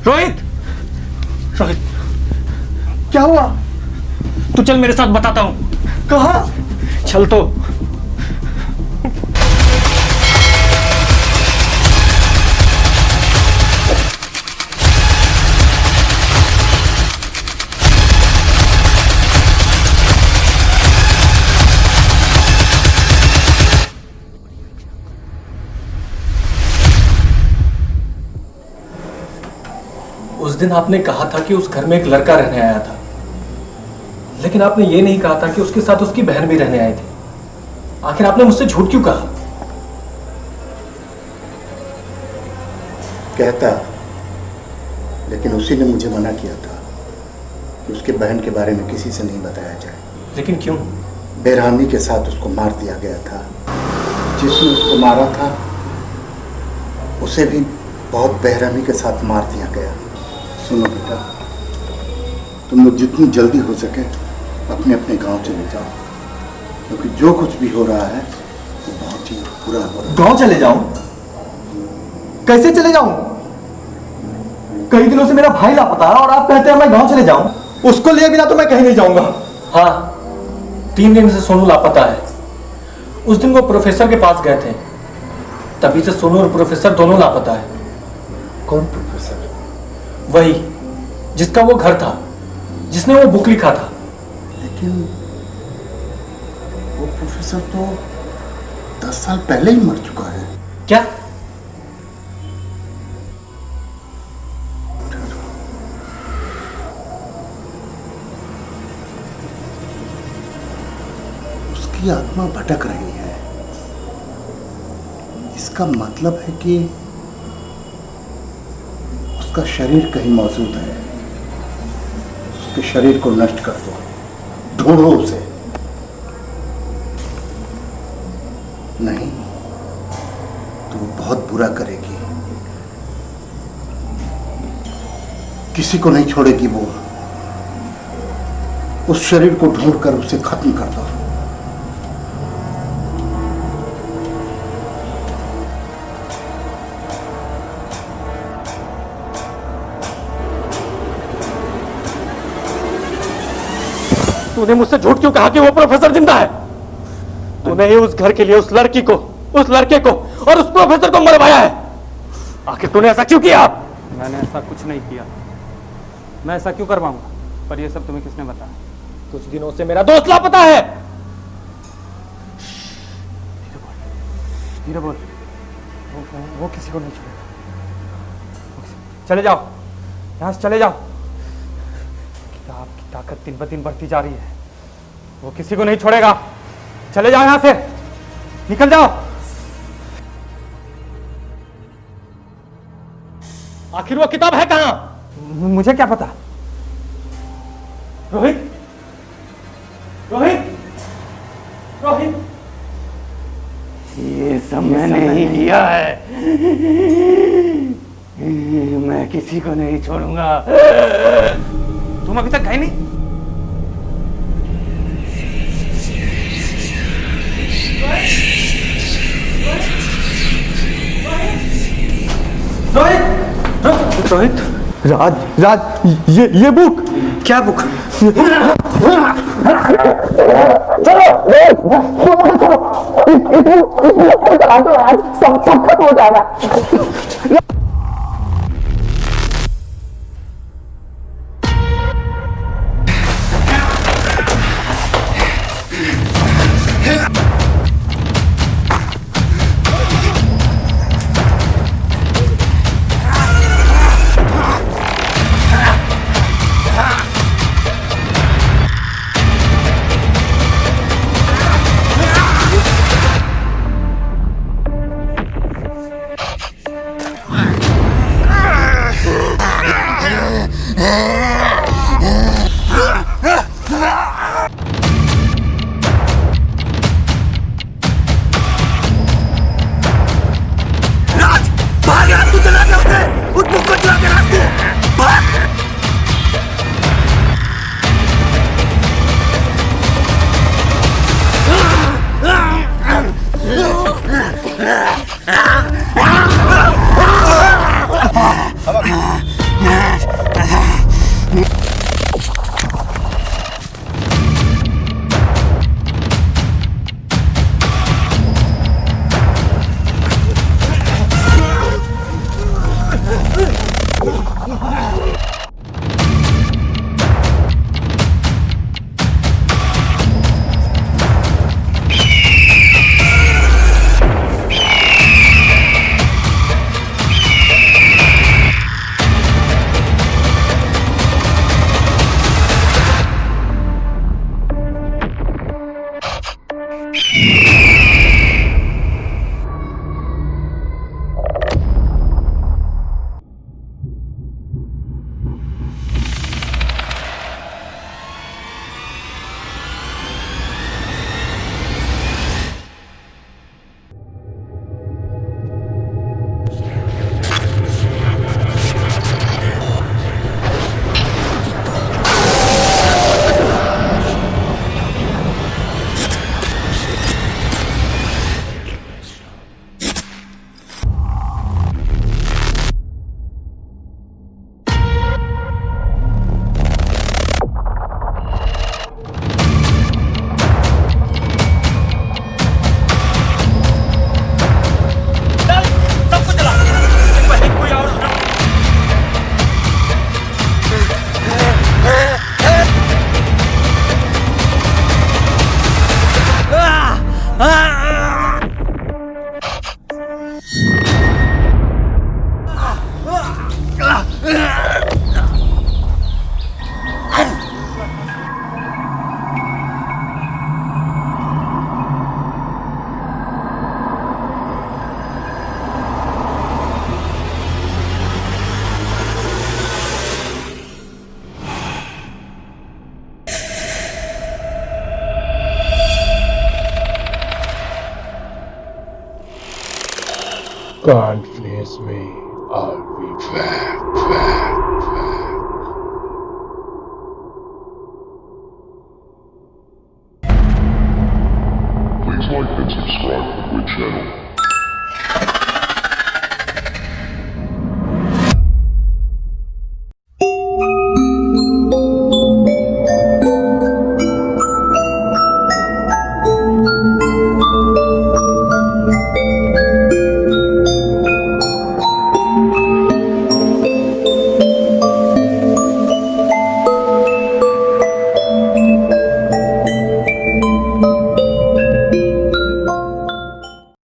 रोहित, रोहित, क्या हुआ? तू चल मेरे साथ, बताता हूं। कहाँ? चल तो। उस दिन आपने कहा था कि उस घर में एक लड़का रहने आया था, लेकिन आपने ये नहीं कहा था कि उसके साथ उसकी बहन भी रहने आए थे। आखिर आपने मुझसे झूठ क्यों कहा? कहता, लेकिन उसी ने मुझे मना किया था कि उसके बहन के बारे में किसी से नहीं बताया जाए। लेकिन क्यों? बेरहमी के साथ उसको मार दिया गया था। जिसने उसको मारा था उसे भी बहुत बेरहमी के साथ मार दिया गया। सुनो बेटा, तुम लोग जितनी जल्दी हो सके अपने अपने गांव चले जाओ, क्योंकि जो कुछ भी हो रहा है वो बहुत ही बुरा हो रहा है। गांव चले जाऊं? कैसे चले जाऊं? कई दिनों से मेरा भाई लापता है और आप कहते हैं मैं गांव चले जाऊं? उसको लिए बिना तो मैं कहीं नहीं जाऊंगा। हाँ, 3 दिन से सोनू लापता है। उस दिन वो प्रोफेसर के पास गए थे, तभी से सोनू और प्रोफेसर दोनों लापता है। कौन प्रोफेसर? वही जिसका वो घर था, जिसने वो बुक लिखा था। लेकिन वो प्रोफेसर तो 10 साल पहले ही मर चुका है। क्या? उसकी आत्मा भटक रही है। इसका मतलब है कि उसका शरीर कहीं मौजूद है। उसके शरीर को नष्ट कर दो, ढूंढो उसे। नहीं तो वो बहुत बुरा करेगी, किसी को नहीं छोड़ेगी। वो उस शरीर को ढूंढकर उसे खत्म कर दो। तूने मुझसे झूठ क्यों कहा कि वो प्रोफेसर जिंदा है? तूने ही उस घर के लिए उस लड़की को, उस लड़के को और उस प्रोफेसर को मरवाया है। आखिर तूने ऐसा क्यों किया? मैंने ऐसा कुछ नहीं किया। मैं ऐसा क्यों करवाऊंगा? पर ये सब तुम्हें किसने बताया? कुछ दिनों से मेरा दोस्त लापता है। धीरे बोल। वो किसी को नहीं छोड़ेगा। चले जाओ, यहां से चले जाओ। किताब की ताकत दिन ब दिन बढ़ती जा रही है। वो किसी को नहीं छोड़ेगा। चले जाओ यहां से, निकल जाओ। आखिर वो किताब है कहां? मुझे क्या पता? रोहित, रोहित, रोहित, ये सब मैंने ही किया है। मैं किसी को नहीं छोड़ूंगा। तुम अभी तक गए नहीं? रोहित, रोहित, राज, राज, ये बुक। क्या बुक? सब खत्म हो जाएगा। Can't face me. I'll be back. Please like and subscribe to the Twitch channel.